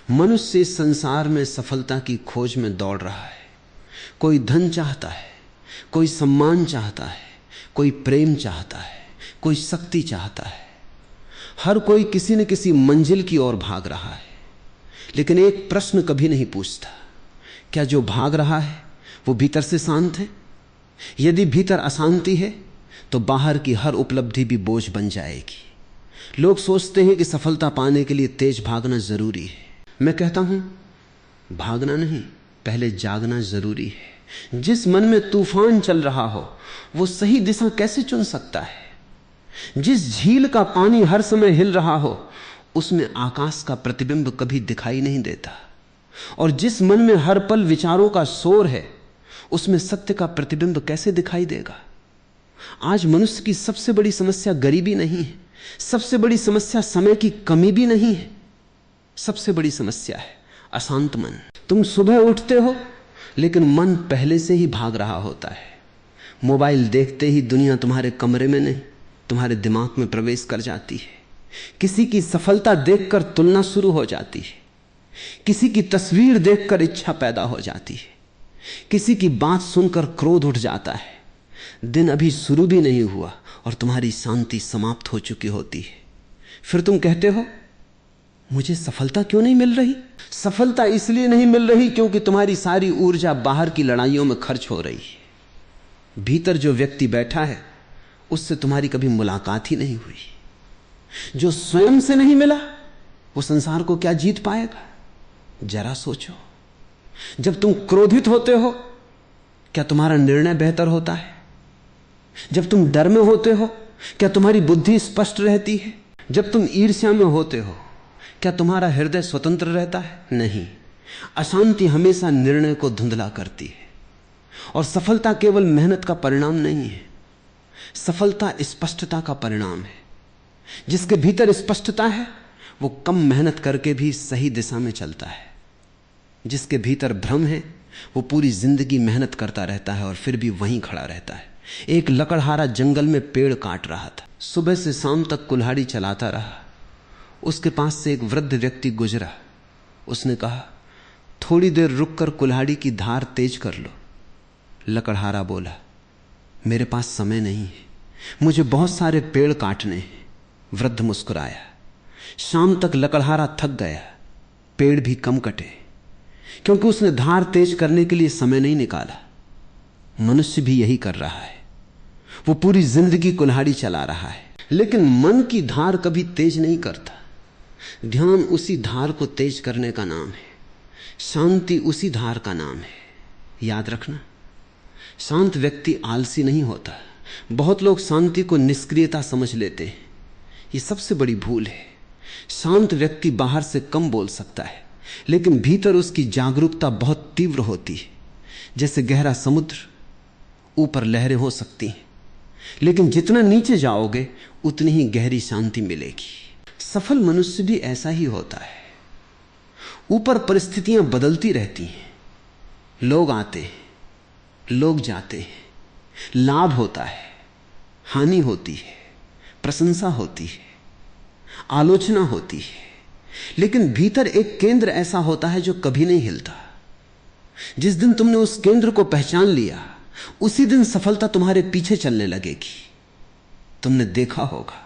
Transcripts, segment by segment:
मनुष्य इस संसार में सफलता की खोज में दौड़ रहा है। कोई धन चाहता है, कोई सम्मान चाहता है, कोई प्रेम चाहता है, कोई शक्ति चाहता है। हर कोई किसी न किसी मंजिल की ओर भाग रहा है, लेकिन एक प्रश्न कभी नहीं पूछता, क्या जो भाग रहा है वो भीतर से शांत है? यदि भीतर अशांति है तो बाहर की हर उपलब्धि भी बोझ बन जाएगी। लोग सोचते हैं कि सफलता पाने के लिए तेज भागना जरूरी है। मैं कहता हूं, भागना नहीं, पहले जागना जरूरी है। जिस मन में तूफान चल रहा हो वो सही दिशा कैसे चुन सकता है? जिस झील का पानी हर समय हिल रहा हो उसमें आकाश का प्रतिबिंब कभी दिखाई नहीं देता। और जिस मन में हर पल विचारों का शोर है उसमें सत्य का प्रतिबिंब कैसे दिखाई देगा? आज मनुष्य की सबसे बड़ी समस्या गरीबी नहीं है, सबसे बड़ी समस्या समय की कमी भी नहीं है, सबसे बड़ी समस्या है अशांत मन। तुम सुबह उठते हो लेकिन मन पहले से ही भाग रहा होता है। मोबाइल देखते ही दुनिया तुम्हारे कमरे में नहीं, तुम्हारे दिमाग में प्रवेश कर जाती है। किसी की सफलता देखकर तुलना शुरू हो जाती है, किसी की तस्वीर देखकर इच्छा पैदा हो जाती है, किसी की बात सुनकर क्रोध उठ जाता है। दिन अभी शुरू भी नहीं हुआ और तुम्हारी शांति समाप्त हो चुकी होती है। फिर तुम कहते हो, मुझे सफलता क्यों नहीं मिल रही? सफलता इसलिए नहीं मिल रही क्योंकि तुम्हारी सारी ऊर्जा बाहर की लड़ाइयों में खर्च हो रही है। भीतर जो व्यक्ति बैठा है उससे तुम्हारी कभी मुलाकात ही नहीं हुई। जो स्वयं से नहीं मिला वो संसार को क्या जीत पाएगा? जरा सोचो। जब तुम क्रोधित होते हो क्या तुम्हारा निर्णय बेहतर होता है? जब तुम डर में होते हो क्या तुम्हारी बुद्धि स्पष्ट रहती है? जब तुम ईर्ष्या में होते हो क्या तुम्हारा हृदय स्वतंत्र रहता है? नहीं। अशांति हमेशा निर्णय को धुंधला करती है। और सफलता केवल मेहनत का परिणाम नहीं है, सफलता स्पष्टता का परिणाम है। जिसके भीतर स्पष्टता है वो कम मेहनत करके भी सही दिशा में चलता है। जिसके भीतर भ्रम है वो पूरी जिंदगी मेहनत करता रहता है और फिर भी वहीं खड़ा रहता है। एक लकड़हारा जंगल में पेड़ काट रहा था, सुबह से शाम तक कुल्हाड़ी चलाता रहा। उसके पास से एक वृद्ध व्यक्ति गुजरा। उसने कहा, थोड़ी देर रुककर कुल्हाड़ी की धार तेज कर लो। लकड़हारा बोला, मेरे पास समय नहीं है, मुझे बहुत सारे पेड़ काटने हैं। वृद्ध मुस्कुराया। शाम तक लकड़हारा थक गया, पेड़ भी कम कटे क्योंकि उसने धार तेज करने के लिए समय नहीं निकाला। मनुष्य भी यही कर रहा है, वो पूरी जिंदगी कुल्हाड़ी चला रहा है लेकिन मन की धार कभी तेज नहीं करता। ध्यान उसी धार को तेज करने का नाम है, शांति उसी धार का नाम है। याद रखना, शांत व्यक्ति आलसी नहीं होता। बहुत लोग शांति को निष्क्रियता समझ लेते हैं, ये सबसे बड़ी भूल है। शांत व्यक्ति बाहर से कम बोल सकता है लेकिन भीतर उसकी जागरूकता बहुत तीव्र होती है। जैसे गहरा समुद्र, ऊपर लहरें हो सकती हैं लेकिन जितना नीचे जाओगे उतनी ही गहरी शांति मिलेगी। सफल मनुष्य भी ऐसा ही होता है। ऊपर परिस्थितियां बदलती रहती हैं, लोग आते हैं, लोग जाते हैं, लाभ होता है, हानि होती है, प्रशंसा होती है, आलोचना होती है, लेकिन भीतर एक केंद्र ऐसा होता है जो कभी नहीं हिलता। जिस दिन तुमने उस केंद्र को पहचान लिया उसी दिन सफलता तुम्हारे पीछे चलने लगेगी। तुमने देखा होगा,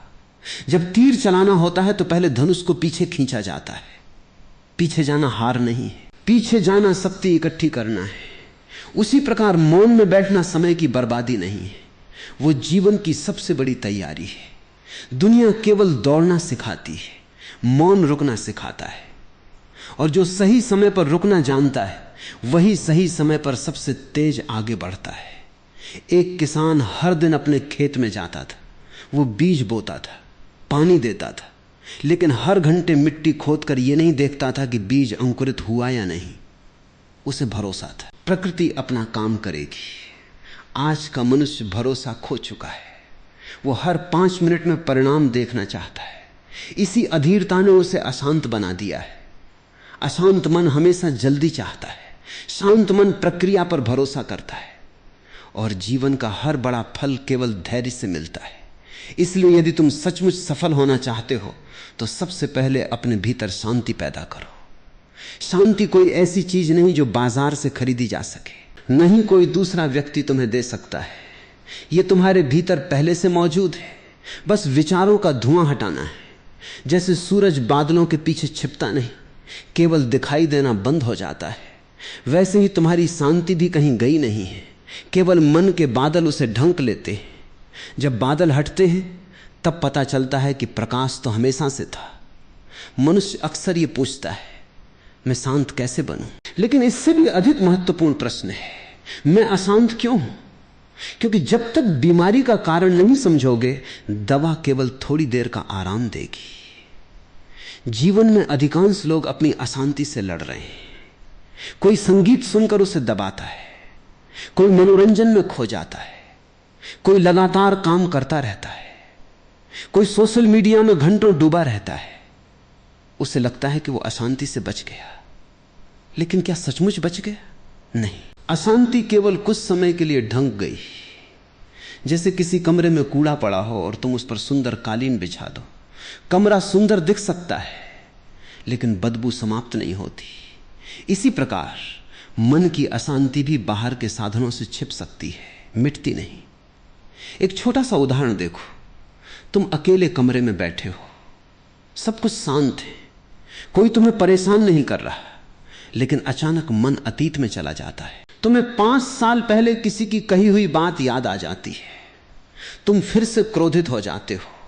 जब तीर चलाना होता है तो पहले धनुष को पीछे खींचा जाता है। पीछे जाना हार नहीं है, पीछे जाना शक्ति इकट्ठी करना है। उसी प्रकार मौन में बैठना समय की बर्बादी नहीं है, वो जीवन की सबसे बड़ी तैयारी है। दुनिया केवल दौड़ना सिखाती है, मौन रुकना सिखाता है। और जो सही समय पर रुकना जानता है वही सही समय पर सबसे तेज आगे बढ़ता है। एक किसान हर दिन अपने खेत में जाता था, वो बीज बोता था, पानी देता था, लेकिन हर घंटे मिट्टी खोदकर यह नहीं देखता था कि बीज अंकुरित हुआ या नहीं। उसे भरोसा था प्रकृति अपना काम करेगी। आज का मनुष्य भरोसा खो चुका है, वो हर 5 मिनट में परिणाम देखना चाहता है। इसी अधीरता ने उसे अशांत बना दिया है। अशांत मन हमेशा जल्दी चाहता है, शांत मन प्रक्रिया पर भरोसा करता है। और जीवन का हर बड़ा फल केवल धैर्य से मिलता है। इसलिए यदि तुम सचमुच सफल होना चाहते हो तो सबसे पहले अपने भीतर शांति पैदा करो। शांति कोई ऐसी चीज नहीं जो बाजार से खरीदी जा सके, नहीं कोई दूसरा व्यक्ति तुम्हें दे सकता है। यह तुम्हारे भीतर पहले से मौजूद है, बस विचारों का धुआं हटाना है। जैसे सूरज बादलों के पीछे छिपता नहीं, केवल दिखाई देना बंद हो जाता है, वैसे ही तुम्हारी शांति भी कहीं गई नहीं है, केवल मन के बादल उसे ढंक लेते हैं। जब बादल हटते हैं तब पता चलता है कि प्रकाश तो हमेशा से था। मनुष्य अक्सर ये पूछता है, मैं शांत कैसे बनूं? लेकिन इससे भी अधिक महत्वपूर्ण प्रश्न है, मैं अशांत क्यों हूं? क्योंकि जब तक बीमारी का कारण नहीं समझोगे, दवा केवल थोड़ी देर का आराम देगी। जीवन में अधिकांश लोग अपनी अशांति से लड़ रहे हैं। कोई संगीत सुनकर उसे दबाता है, कोई मनोरंजन में खो जाता है, कोई लगातार काम करता रहता है, कोई सोशल मीडिया में घंटों डूबा रहता है। उसे लगता है कि वो अशांति से बच गया, लेकिन क्या सचमुच बच गया? नहीं। अशांति केवल कुछ समय के लिए ढंक गई। जैसे किसी कमरे में कूड़ा पड़ा हो और तुम उस पर सुंदर कालीन बिछा दो। कमरा सुंदर दिख सकता है, लेकिन बदबू समाप्त नहीं होती। इसी प्रकार मन की अशांति भी बाहर के साधनों से छिप सकती है, मिटती नहीं। एक छोटा सा उदाहरण देखो। तुम अकेले कमरे में बैठे हो, सब कुछ शांत है, कोई तुम्हें परेशान नहीं कर रहा, लेकिन अचानक मन अतीत में चला जाता है। तुम्हें 5 साल पहले किसी की कही हुई बात याद आ जाती है, तुम फिर से क्रोधित हो जाते हो।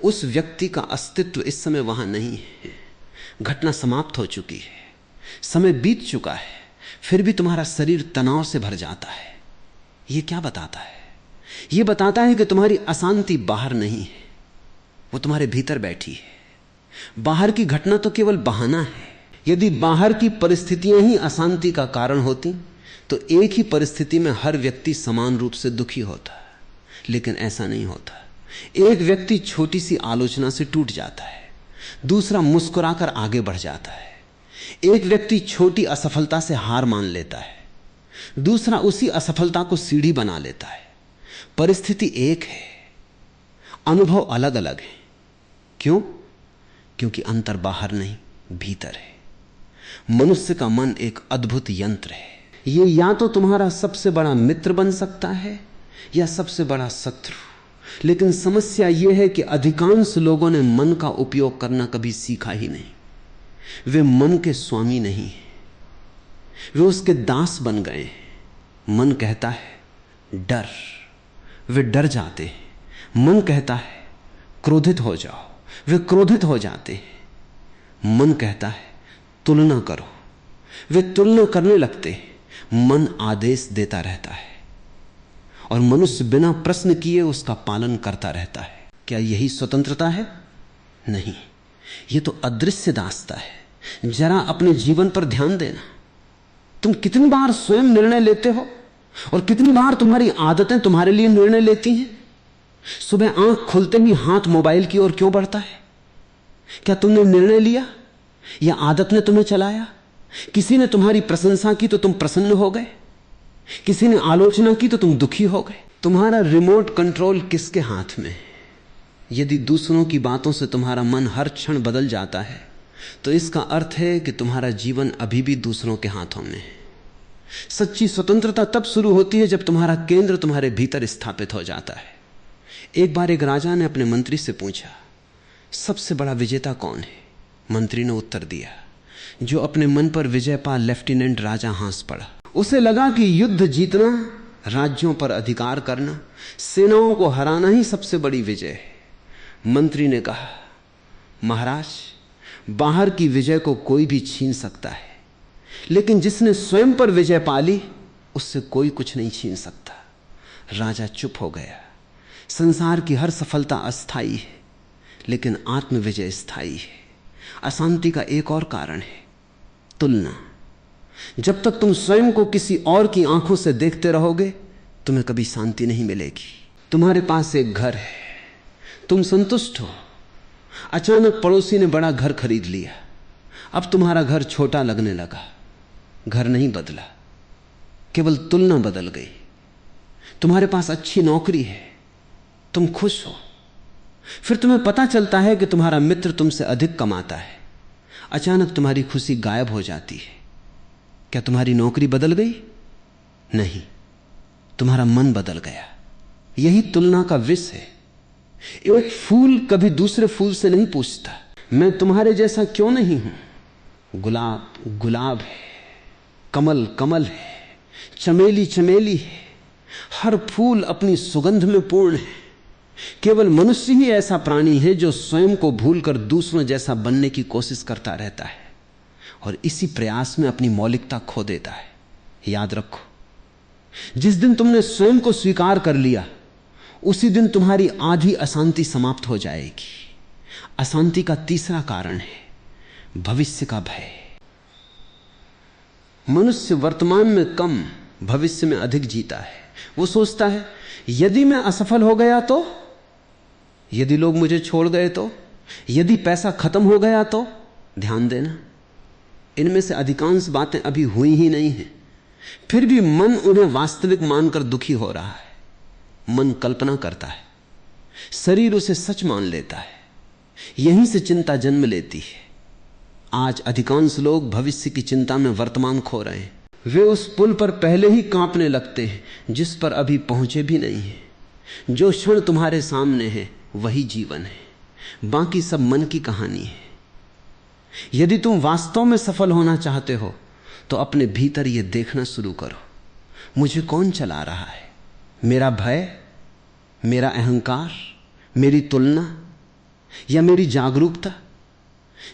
उस व्यक्ति का अस्तित्व इस समय वहां नहीं है, घटना समाप्त हो चुकी है, समय बीत चुका है, फिर भी तुम्हारा शरीर तनाव से भर जाता है। यह क्या बताता है? यह बताता है कि तुम्हारी अशांति बाहर नहीं है, वो तुम्हारे भीतर बैठी है। बाहर की घटना तो केवल बहाना है। यदि बाहर की परिस्थितियां ही अशांति का कारण होती तो एक ही परिस्थिति में हर व्यक्ति समान रूप से दुखी होता, लेकिन ऐसा नहीं होता। एक व्यक्ति छोटी सी आलोचना से टूट जाता है, दूसरा मुस्कुराकर आगे बढ़ जाता है। एक व्यक्ति छोटी असफलता से हार मान लेता है, दूसरा उसी असफलता को सीढ़ी बना लेता है। परिस्थिति एक है, अनुभव अलग अलग है। क्यों? क्योंकि अंतर बाहर नहीं, भीतर है। मनुष्य का मन एक अद्भुत यंत्र है। ये या तो तुम्हारा सबसे बड़ा मित्र बन सकता है या सबसे बड़ा शत्रु। लेकिन समस्या यह है कि अधिकांश लोगों ने मन का उपयोग करना कभी सीखा ही नहीं। वे मन के स्वामी नहीं हैं, वे उसके दास बन गए। मन कहता है डर, वे डर जाते हैं। मन कहता है क्रोधित हो जाओ, वे क्रोधित हो जाते हैं। मन कहता है तुलना करो, वे तुलना करने लगते हैं। मन आदेश देता रहता है और मनुष्य बिना प्रश्न किए उसका पालन करता रहता है। क्या यही स्वतंत्रता है? नहीं, यह तो अदृश्य दासता है। जरा अपने जीवन पर ध्यान देना। तुम कितनी बार स्वयं निर्णय लेते हो और कितनी बार तुम्हारी आदतें तुम्हारे लिए निर्णय लेती हैं। सुबह आंख खुलते ही हाथ मोबाइल की ओर क्यों बढ़ता है? क्या तुमने निर्णय लिया या आदत ने तुम्हें चलाया? किसी ने तुम्हारी प्रशंसा की तो तुम प्रसन्न हो गए, किसी ने आलोचना की तो तुम दुखी हो गए। तुम्हारा रिमोट कंट्रोल किसके हाथ में है? यदि दूसरों की बातों से तुम्हारा मन हर क्षण बदल जाता है तो इसका अर्थ है कि तुम्हारा जीवन अभी भी दूसरों के हाथों में है। सच्ची स्वतंत्रता तब शुरू होती है जब तुम्हारा केंद्र तुम्हारे भीतर स्थापित हो जाता है। एक बार एक राजा ने अपने मंत्री से पूछा, सबसे बड़ा विजेता कौन है? मंत्री ने उत्तर दिया, जो अपने मन पर विजय पा लेफ्टिनेंट राजा हंस पड़ा। उसे लगा कि युद्ध जीतना, राज्यों पर अधिकार करना, सेनाओं को हराना ही सबसे बड़ी विजय है। मंत्री ने कहा, महाराज, बाहर की विजय को कोई भी छीन सकता है, लेकिन जिसने स्वयं पर विजय पा ली उससे कोई कुछ नहीं छीन सकता। राजा चुप हो गया। संसार की हर सफलता अस्थाई है, लेकिन आत्मविजय स्थायी है। अशांति का एक और कारण है तुलना। जब तक तुम स्वयं को किसी और की आंखों से देखते रहोगे तुम्हें कभी शांति नहीं मिलेगी। तुम्हारे पास एक घर है, तुम संतुष्ट हो। अचानक पड़ोसी ने बड़ा घर खरीद लिया, अब तुम्हारा घर छोटा लगने लगा। घर नहीं बदला, केवल तुलना बदल गई। तुम्हारे पास अच्छी नौकरी है, तुम खुश हो। फिर तुम्हें पता चलता है कि तुम्हारा मित्र तुमसे अधिक कमाता है। अचानक तुम्हारी खुशी गायब हो जाती है। क्या तुम्हारी नौकरी बदल गई? नहीं, तुम्हारा मन बदल गया। यही तुलना का विष है। एक फूल कभी दूसरे फूल से नहीं पूछता मैं तुम्हारे जैसा क्यों नहीं हूं। गुलाब गुलाब है, कमल कमल है, चमेली चमेली है, हर फूल अपनी सुगंध में पूर्ण है। केवल मनुष्य ही ऐसा प्राणी है जो स्वयं को भूलकर दूसरों जैसा बनने की कोशिश करता रहता है और इसी प्रयास में अपनी मौलिकता खो देता है। याद रखो, जिस दिन तुमने स्वयं को स्वीकार कर लिया उसी दिन तुम्हारी आधी अशांति समाप्त हो जाएगी। अशांति का तीसरा कारण है भविष्य का भय। मनुष्य वर्तमान में कम, भविष्य में अधिक जीता है। वो सोचता है यदि मैं असफल हो गया तो, यदि लोग मुझे छोड़ गए तो, यदि पैसा खत्म हो गया तो। ध्यान देना, इनमें से अधिकांश बातें अभी हुई ही नहीं हैं, फिर भी मन उन्हें वास्तविक मानकर दुखी हो रहा है। मन कल्पना करता है, शरीर उसे सच मान लेता है। यहीं से चिंता जन्म लेती है। आज अधिकांश लोग भविष्य की चिंता में वर्तमान खो रहे हैं। वे उस पुल पर पहले ही कांपने लगते हैं जिस पर अभी पहुंचे भी नहीं हैं। जो क्षण तुम्हारे सामने है वही जीवन है, बाकी सब मन की कहानी है। यदि तुम वास्तव में सफल होना चाहते हो तो अपने भीतर यह देखना शुरू करो, मुझे कौन चला रहा है? मेरा भय, मेरा अहंकार, मेरी तुलना या मेरी जागरूकता?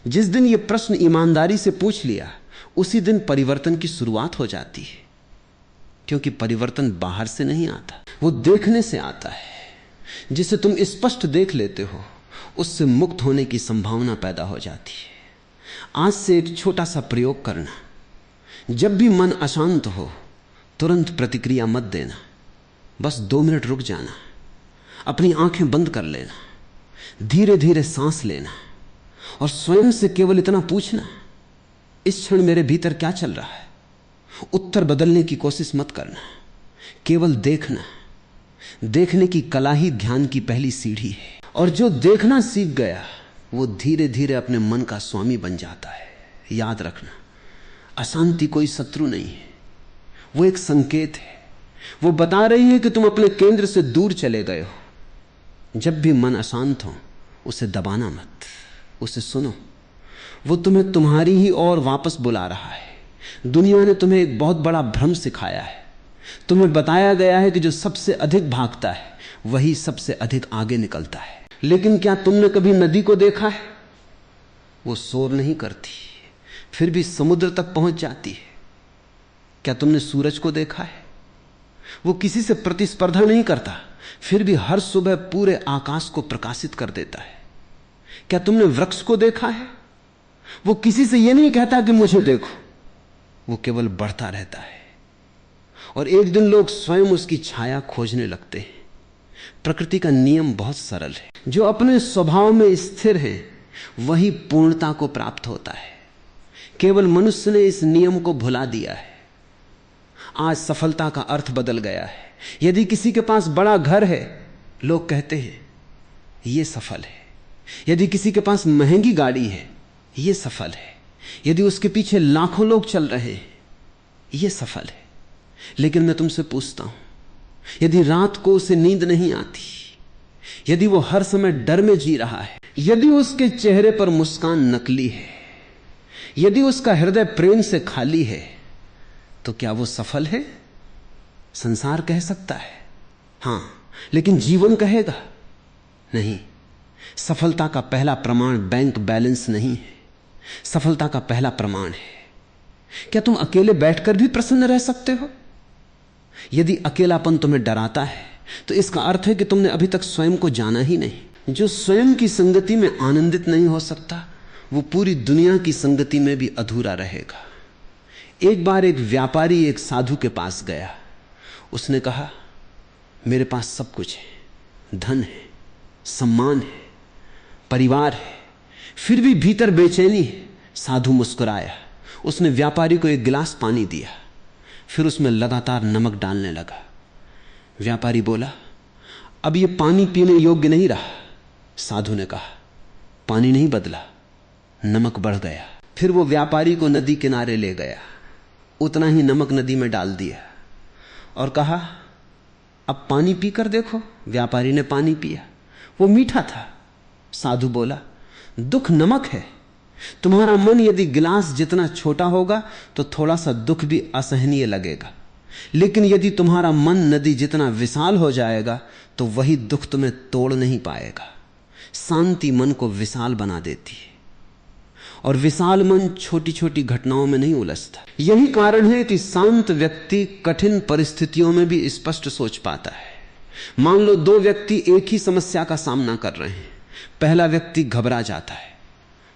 जिस दिन यह प्रश्न ईमानदारी से पूछ लिया उसी दिन परिवर्तन की शुरुआत हो जाती है। क्योंकि परिवर्तन बाहर से नहीं आता, वो देखने से आता है। जिसे तुम स्पष्ट देख लेते हो उससे मुक्त होने की संभावना पैदा हो जाती है। आज से एक छोटा सा प्रयोग करना, जब भी मन अशांत हो तुरंत प्रतिक्रिया मत देना, बस 2 मिनट रुक जाना, अपनी आंखें बंद कर लेना, धीरे धीरे सांस लेना और स्वयं से केवल इतना पूछना, इस क्षण मेरे भीतर क्या चल रहा है? उत्तर बदलने की कोशिश मत करना, केवल देखना। देखने की कला ही ध्यान की पहली सीढ़ी है। और जो देखना सीख गया वो धीरे धीरे अपने मन का स्वामी बन जाता है। याद रखना, अशांति कोई शत्रु नहीं है, वो एक संकेत है। वो बता रही है कि तुम अपने केंद्र से दूर चले गए हो। जब भी मन अशांत हो उसे दबाना मत, उसे सुनो। वो तुम्हें तुम्हारी ही ओर वापस बुला रहा है। दुनिया ने तुम्हें एक बहुत बड़ा भ्रम सिखाया है। तुम्हें बताया गया है कि जो सबसे अधिक भागता है वही सबसे अधिक आगे निकलता है। लेकिन क्या तुमने कभी नदी को देखा है? वो शोर नहीं करती, फिर भी समुद्र तक पहुंच जाती है। क्या तुमने सूरज को देखा है? वो किसी से प्रतिस्पर्धा नहीं करता, फिर भी हर सुबह पूरे आकाश को प्रकाशित कर देता है। क्या तुमने वृक्ष को देखा है? वो किसी से यह नहीं कहता कि मुझे देखो, वो केवल बढ़ता रहता है। और एक दिन लोग स्वयं उसकी छाया खोजने लगते हैं। प्रकृति का नियम बहुत सरल है, जो अपने स्वभाव में स्थिर है वही पूर्णता को प्राप्त होता है। केवल मनुष्य ने इस नियम को भुला दिया है। आज सफलता का अर्थ बदल गया है। यदि किसी के पास बड़ा घर है, लोग कहते हैं यह सफल है। यदि किसी के पास महंगी गाड़ी है, यह सफल है। यदि उसके पीछे लाखों लोग चल रहे हैं, यह सफल है। लेकिन मैं तुमसे पूछता हूं, यदि रात को उसे नींद नहीं आती, यदि वो हर समय डर में जी रहा है, यदि उसके चेहरे पर मुस्कान नकली है, यदि उसका हृदय प्रेम से खाली है, तो क्या वो सफल है? संसार कह सकता है हां, लेकिन जीवन कहेगा नहीं। सफलता का पहला प्रमाण बैंक बैलेंस नहीं है, सफलता का पहला प्रमाण है क्या तुम अकेले बैठकर भी प्रसन्न रह सकते हो? यदि अकेलापन तुम्हें डराता है तो इसका अर्थ है कि तुमने अभी तक स्वयं को जाना ही नहीं। जो स्वयं की संगति में आनंदित नहीं हो सकता वो पूरी दुनिया की संगति में भी अधूरा रहेगा। एक बार एक व्यापारी एक साधु के पास गया। उसने कहा, मेरे पास सब कुछ है, धन है, सम्मान है, परिवार है, फिर भी भीतर बेचैनी है। साधु मुस्कुराया। उसने व्यापारी को एक गिलास पानी दिया, फिर उसमें लगातार नमक डालने लगा। व्यापारी बोला, अब यह पानी पीने योग्य नहीं रहा। साधु ने कहा, पानी नहीं बदला, नमक बढ़ गया। फिर वो व्यापारी को नदी किनारे ले गया, उतना ही नमक नदी में डाल दिया और कहा अब पानी पीकर देखो। व्यापारी ने पानी पिया, वो मीठा था। साधु बोला दुख नमक है, तुम्हारा मन यदि गिलास जितना छोटा होगा तो थोड़ा सा दुख भी असहनीय लगेगा, लेकिन यदि तुम्हारा मन नदी जितना विशाल हो जाएगा तो वही दुख तुम्हें तोड़ नहीं पाएगा। शांति मन को विशाल बना देती है और विशाल मन छोटी छोटी घटनाओं में नहीं उलझता। यही कारण है कि शांत व्यक्ति कठिन परिस्थितियों में भी स्पष्ट सोच पाता है। मान लो दो व्यक्ति एक ही समस्या का सामना कर रहे हैं। पहला व्यक्ति घबरा जाता है,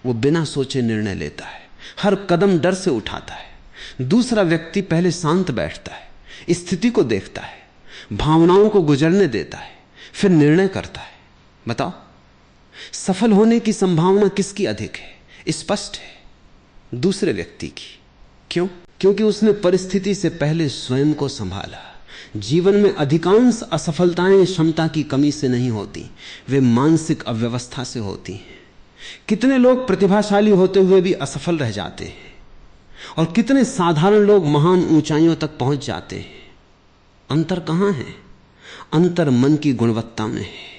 वो बिना सोचे निर्णय लेता है, हर कदम डर से उठाता है। दूसरा व्यक्ति पहले शांत बैठता है, स्थिति को देखता है, भावनाओं को गुजरने देता है, फिर निर्णय करता है। बताओ सफल होने की संभावना किसकी अधिक है? स्पष्ट है दूसरे व्यक्ति की। क्यों? क्योंकि उसने परिस्थिति से पहले स्वयं को संभाला। जीवन में अधिकांश असफलताएं क्षमता की कमी से नहीं होती, वे मानसिक अव्यवस्था से होती हैं। कितने लोग प्रतिभाशाली होते हुए भी असफल रह जाते हैं और कितने साधारण लोग महान ऊंचाइयों तक पहुंच जाते हैं। अंतर कहां है? अंतर मन की गुणवत्ता में है।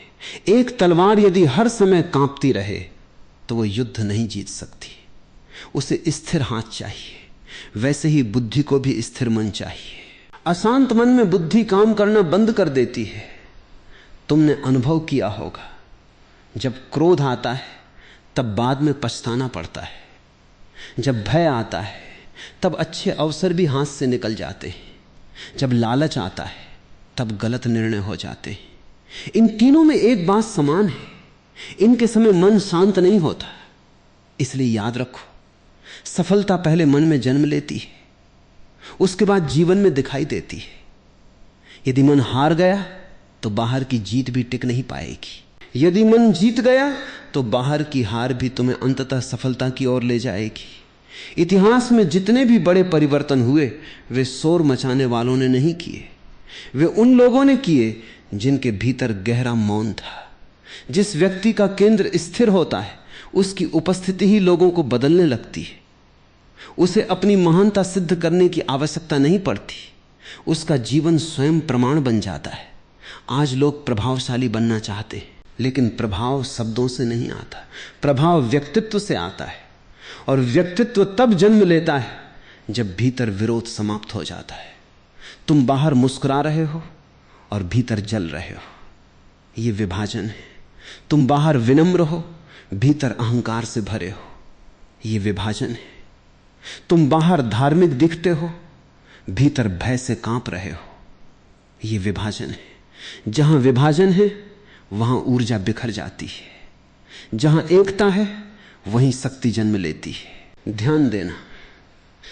एक तलवार यदि हर समय कांपती रहे तो वो युद्ध नहीं जीत सकती, उसे स्थिर हाथ चाहिए। वैसे ही बुद्धि को भी स्थिर मन चाहिए। अशांत मन में बुद्धि काम करना बंद कर देती है। तुमने अनुभव किया होगा, जब क्रोध आता है तब बाद में पछताना पड़ता है, जब भय आता है तब अच्छे अवसर भी हाथ से निकल जाते हैं, जब लालच आता है तब गलत निर्णय हो जाते हैं। इन तीनों में एक बात समान है, इनके समय मन शांत नहीं होता। इसलिए याद रखो, सफलता पहले मन में जन्म लेती है, उसके बाद जीवन में दिखाई देती है। यदि मन हार गया तो बाहर की जीत भी टिक नहीं पाएगी। यदि मन जीत गया तो बाहर की हार भी तुम्हें अंततः सफलता की ओर ले जाएगी। इतिहास में जितने भी बड़े परिवर्तन हुए वे शोर मचाने वालों ने नहीं किए, वे उन लोगों ने किए जिनके भीतर गहरा मौन था। जिस व्यक्ति का केंद्र स्थिर होता है उसकी उपस्थिति ही लोगों को बदलने लगती है। उसे अपनी महानता सिद्ध करने की आवश्यकता नहीं पड़ती, उसका जीवन स्वयं प्रमाण बन जाता है। आज लोग प्रभावशाली बनना चाहते हैं, लेकिन प्रभाव शब्दों से नहीं आता, प्रभाव व्यक्तित्व से आता है। और व्यक्तित्व तब जन्म लेता है जब भीतर विरोध समाप्त हो जाता है। तुम बाहर मुस्कुरा रहे हो और भीतर जल रहे हो, यह विभाजन है। तुम बाहर विनम्र हो, भीतर अहंकार से भरे हो, यह विभाजन है। तुम बाहर धार्मिक दिखते हो, भीतर भय से कांप रहे हो, यह विभाजन है। जहां विभाजन है वहां ऊर्जा बिखर जाती है, जहां एकता है वहीं शक्ति जन्म लेती है। ध्यान देना,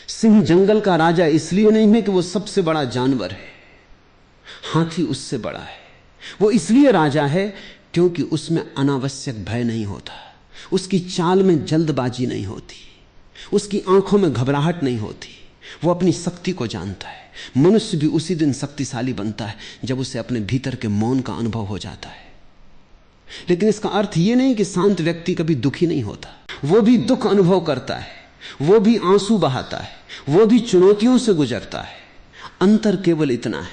सिंह जंगल का राजा इसलिए नहीं है कि वो सबसे बड़ा जानवर है, हाथी उससे बड़ा है। वो इसलिए राजा है क्योंकि उसमें अनावश्यक भय नहीं होता, उसकी चाल में जल्दबाजी नहीं होती, उसकी आंखों में घबराहट नहीं होती। वो अपनी शक्ति को जानता है। मनुष्य भी उसी दिन शक्तिशाली बनता है जब उसे अपने भीतर के मौन का अनुभव हो जाता है। लेकिन इसका अर्थ यह नहीं कि शांत व्यक्ति कभी दुखी नहीं होता, वो भी दुख अनुभव करता है, वो भी आंसू बहाता है, वो भी चुनौतियों से गुजरता है। अंतर केवल इतना है,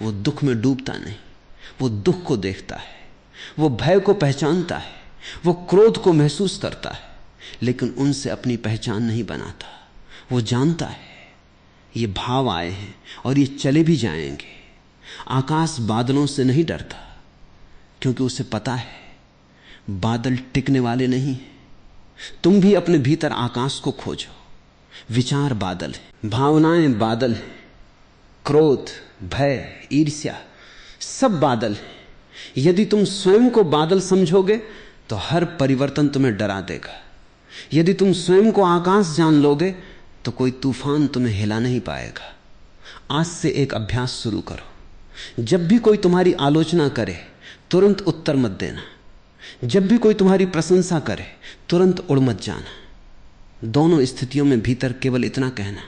वो दुख में डूबता नहीं, वो दुख को देखता है, वो भय को पहचानता है, वो क्रोध को महसूस करता है, लेकिन उनसे अपनी पहचान नहीं बनाता। वो जानता है ये भाव आए हैं और ये चले भी जाएंगे। आकाश बादलों से नहीं डरता क्योंकि उसे पता है बादल टिकने वाले नहीं। तुम भी अपने भीतर आकाश को खोजो। विचार बादल है, भावनाएं बादल हैं, क्रोध, भय, ईर्ष्या सब बादल हैं। यदि तुम स्वयं को बादल समझोगे तो हर परिवर्तन तुम्हें डरा देगा। यदि तुम स्वयं को आकाश जान लोगे तो कोई तूफान तुम्हें हिला नहीं पाएगा। आज से एक अभ्यास शुरू करो। जब भी कोई तुम्हारी आलोचना करे तुरंत उत्तर मत देना, जब भी कोई तुम्हारी प्रशंसा करे तुरंत उड़ मत जाना। दोनों स्थितियों में भीतर केवल इतना कहना,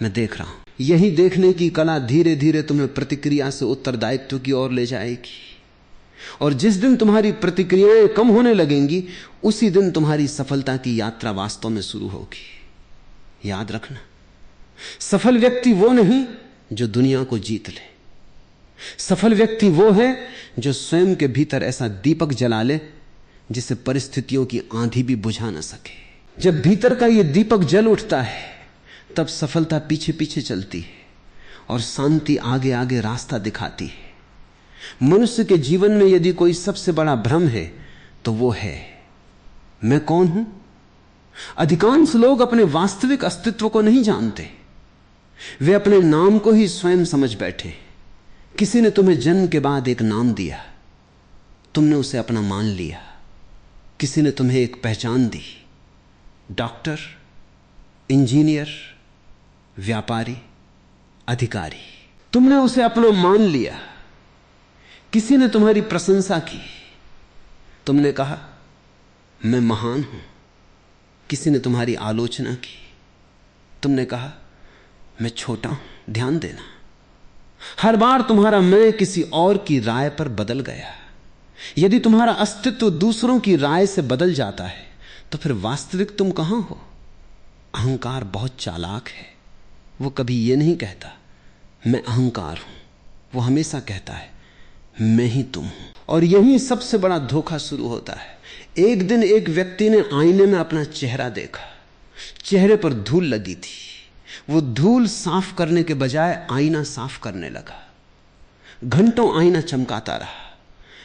मैं देख रहा हूं। यही देखने की कला धीरे धीरे तुम्हें प्रतिक्रिया से उत्तरदायित्व की ओर ले जाएगी। और जिस दिन तुम्हारी प्रतिक्रियाएं कम होने लगेंगी, उसी दिन तुम्हारी सफलता की यात्रा वास्तव में शुरू होगी। याद रखना, सफल व्यक्ति वो नहीं जो दुनिया को जीत ले। सफल व्यक्ति वो है जो स्वयं के भीतर ऐसा दीपक जला ले जिसे परिस्थितियों की आंधी भी बुझा न सके। जब भीतर का ये दीपक जल उठता है, तब सफलता पीछे पीछे चलती है और शांति आगे आगे रास्ता दिखाती है। मनुष्य के जीवन में यदि कोई सबसे बड़ा भ्रम है तो वो है, मैं कौन हूं। अधिकांश लोग अपने वास्तविक अस्तित्व को नहीं जानते। वे अपने नाम को ही स्वयं समझ बैठे। किसी ने तुम्हें जन्म के बाद एक नाम दिया, तुमने उसे अपना मान लिया। किसी ने तुम्हें एक पहचान दी, डॉक्टर, इंजीनियर, व्यापारी, अधिकारी, तुमने उसे अपना मान लिया। किसी ने तुम्हारी प्रशंसा की, तुमने कहा मैं महान हूं। किसी ने तुम्हारी आलोचना की, तुमने कहा मैं छोटा हूं। ध्यान देना, हर बार तुम्हारा मैं किसी और की राय पर बदल गया। यदि तुम्हारा अस्तित्व दूसरों की राय से बदल जाता है तो फिर वास्तविक तुम कहां हो। अहंकार बहुत चालाक है। वो कभी ये नहीं कहता मैं अहंकार हूं, वो हमेशा कहता है मैं ही तुम हूं। और यही सबसे बड़ा धोखा शुरू होता है। एक दिन एक व्यक्ति ने आईने में अपना चेहरा देखा, चेहरे पर धूल लगी थी। वो धूल साफ करने के बजाय आईना साफ करने लगा। घंटों आईना चमकाता रहा,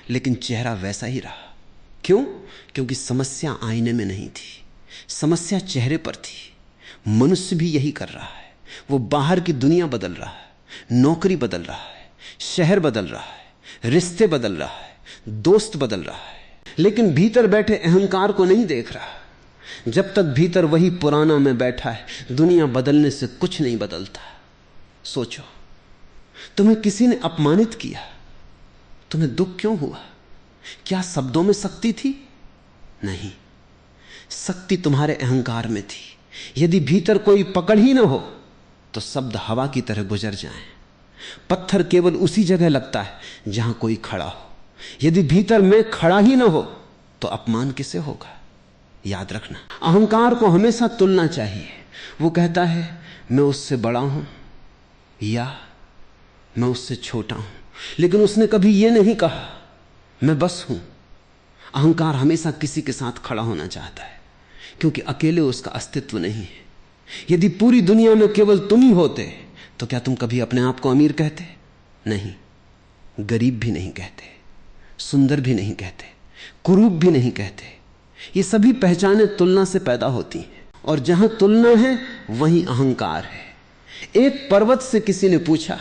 लेकिन चेहरा वैसा ही रहा। क्यों? क्योंकि समस्या आईने में नहीं थी, समस्या चेहरे पर थी। मनुष्य भी यही कर रहा है। वो बाहर की दुनिया बदल रहा है, नौकरी बदल रहा है, शहर बदल रहा है, रिश्ते बदल रहा है, दोस्त बदल रहा है, लेकिन भीतर बैठे अहंकार को नहीं देख रहा। जब तक भीतर वही पुराना में बैठा है, दुनिया बदलने से कुछ नहीं बदलता। सोचो, तुम्हें किसी ने अपमानित किया, तुम्हें दुख क्यों हुआ? क्या शब्दों में शक्ति थी? नहीं, शक्ति तुम्हारे अहंकार में थी। यदि भीतर कोई पकड़ ही ना हो तो शब्द हवा की तरह गुजर जाएं। पत्थर केवल उसी जगह लगता है जहां कोई खड़ा हो। यदि भीतर मैं खड़ा ही ना हो तो अपमान किसे होगा? याद रखना, अहंकार को हमेशा तुलना चाहिए। वो कहता है मैं उससे बड़ा हूं या मैं उससे छोटा हूं, लेकिन उसने कभी यह नहीं कहा मैं बस हूं। अहंकार हमेशा किसी के साथ खड़ा होना चाहता है, क्योंकि अकेले उसका अस्तित्व नहीं है। यदि पूरी दुनिया में केवल तुम ही होते तो क्या तुम कभी अपने आप को अमीर कहते? नहीं, गरीब भी नहीं कहते, सुंदर भी नहीं कहते, कुरूप भी नहीं कहते। ये सभी पहचानें तुलना से पैदा होती हैं, और जहां तुलना है वहीं अहंकार है। एक पर्वत से किसी ने पूछा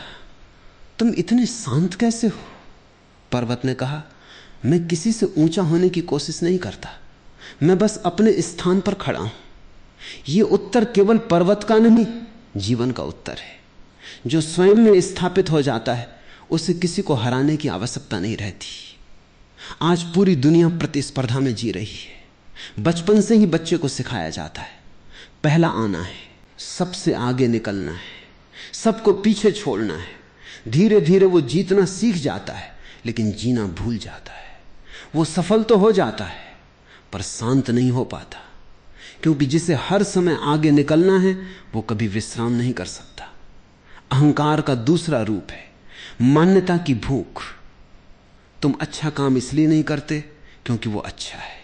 तुम इतने शांत कैसे हो? पर्वत ने कहा मैं किसी से ऊंचा होने की कोशिश नहीं करता, मैं बस अपने स्थान पर खड़ा हूं। यह उत्तर केवल पर्वत का नहीं, जीवन का उत्तर है। जो स्वयं में स्थापित हो जाता है उसे किसी को हराने की आवश्यकता नहीं रहती। आज पूरी दुनिया प्रतिस्पर्धा में जी रही है। बचपन से ही बच्चे को सिखाया जाता है पहला आना है, सबसे आगे निकलना है, सबको पीछे छोड़ना है। धीरे धीरे वो जीतना सीख जाता है, लेकिन जीना भूल जाता है। वो सफल तो हो जाता है पर शांत नहीं हो पाता, क्योंकि जिसे हर समय आगे निकलना है वो कभी विश्राम नहीं कर सकता। अहंकार का दूसरा रूप है मान्यता की भूख। तुम अच्छा काम इसलिए नहीं करते क्योंकि वो अच्छा है,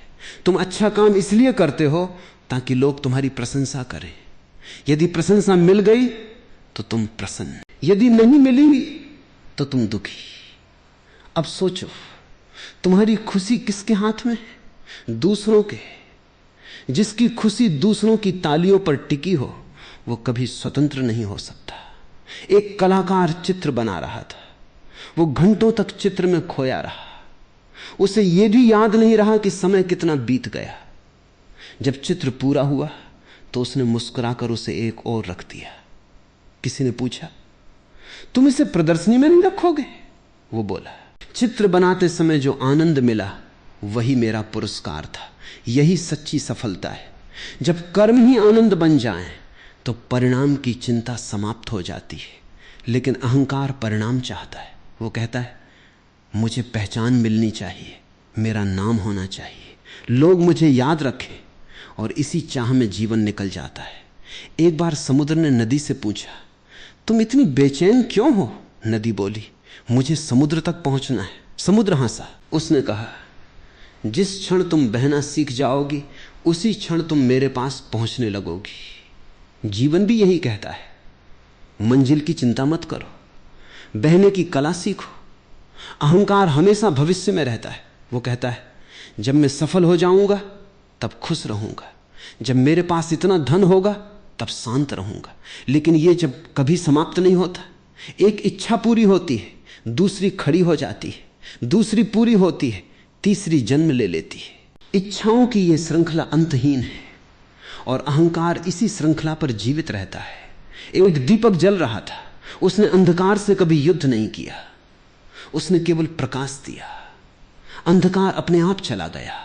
तुम अच्छा काम इसलिए करते हो ताकि लोग तुम्हारी प्रशंसा करें। यदि प्रशंसा मिल गई तो तुम प्रसन्न, यदि नहीं मिली तो तुम दुखी। अब सोचो, तुम्हारी खुशी किसके हाथ में है? दूसरों के। जिसकी खुशी दूसरों की तालियों पर टिकी हो वो कभी स्वतंत्र नहीं हो सकता। एक कलाकार चित्र बना रहा था, वो घंटों तक चित्र में खोया रहा। उसे यह भी याद नहीं रहा कि समय कितना बीत गया। जब चित्र पूरा हुआ तो उसने मुस्कुराकर उसे एक और रख दिया। किसी ने पूछा तुम इसे प्रदर्शनी में नहीं रखोगे? वो बोला चित्र बनाते समय जो आनंद मिला वही मेरा पुरस्कार था। यही सच्ची सफलता है। जब कर्म ही आनंद बन जाएं तो परिणाम की चिंता समाप्त हो जाती है। लेकिन अहंकार परिणाम चाहता है। वो कहता है मुझे पहचान मिलनी चाहिए, मेरा नाम होना चाहिए, लोग मुझे याद रखें, और इसी चाह में जीवन निकल जाता है। एक बार समुद्र ने नदी से पूछा, तुम इतनी बेचैन क्यों हो? नदी बोली, मुझे समुद्र तक पहुंचना है। समुद्र हंसा। उसने कहा, जिस क्षण तुम बहना सीख जाओगी उसी क्षण तुम मेरे पास पहुंचने लगोगी। जीवन भी यही कहता है, मंजिल की चिंता मत करो, बहने की कला सीखो। अहंकार हमेशा भविष्य में रहता है। वो कहता है, जब मैं सफल हो जाऊंगा तब खुश रहूंगा, जब मेरे पास इतना धन होगा तब शांत रहूंगा। लेकिन ये जब कभी समाप्त नहीं होता। एक इच्छा पूरी होती है, दूसरी खड़ी हो जाती है, दूसरी पूरी होती है, तीसरी जन्म ले लेती है। इच्छाओं की यह श्रृंखला अंतहीन है और अहंकार इसी श्रृंखला पर जीवित रहता है। एक दीपक जल रहा था, उसने अंधकार से कभी युद्ध नहीं किया, उसने केवल प्रकाश दिया। अंधकार अपने आप चला गया।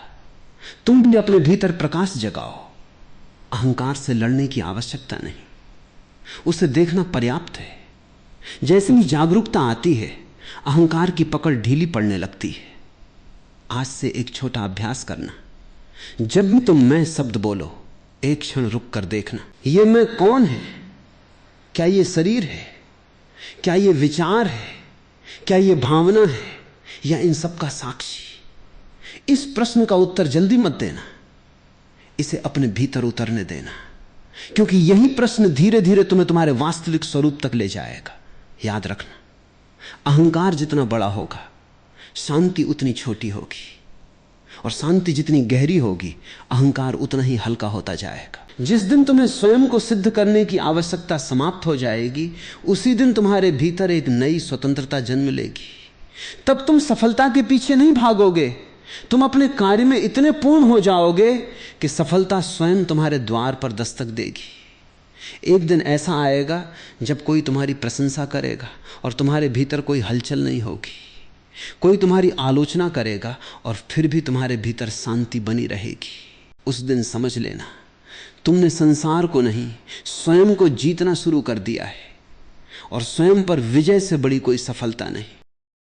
तुम भी अपने भीतर प्रकाश जगाओ। अहंकार से लड़ने की आवश्यकता नहीं, उसे देखना पर्याप्त है। जैसे ही जागरूकता आती है, अहंकार की पकड़ ढीली पड़ने लगती है। आज से एक छोटा अभ्यास करना, जब भी तुम मैं शब्द बोलो, एक क्षण रुक कर देखना, ये मैं कौन है? क्या ये शरीर है? क्या ये विचार है? क्या ये भावना है? या इन सब का साक्षी? इस प्रश्न का उत्तर जल्दी मत देना, इसे अपने भीतर उतरने देना, क्योंकि यही प्रश्न धीरे धीरे तुम्हें तुम्हारे वास्तविक स्वरूप तक ले जाएगा। याद रखना, अहंकार जितना बड़ा होगा, शांति उतनी छोटी होगी, और शांति जितनी गहरी होगी, अहंकार उतना ही हल्का होता जाएगा। जिस दिन तुम्हें स्वयं को सिद्ध करने की आवश्यकता समाप्त हो जाएगी, उसी दिन तुम्हारे भीतर एक नई स्वतंत्रता जन्म लेगी। तब तुम सफलता के पीछे नहीं भागोगे, तुम अपने कार्य में इतने पूर्ण हो जाओगे कि सफलता स्वयं तुम्हारे द्वार पर दस्तक देगी। एक दिन ऐसा आएगा जब कोई तुम्हारी प्रशंसा करेगा और तुम्हारे भीतर कोई हलचल नहीं होगी। कोई तुम्हारी आलोचना करेगा और फिर भी तुम्हारे भीतर शांति बनी रहेगी। उस दिन समझ लेना, तुमने संसार को नहीं, स्वयं को जीतना शुरू कर दिया है, और स्वयं पर विजय से बड़ी कोई सफलता नहीं।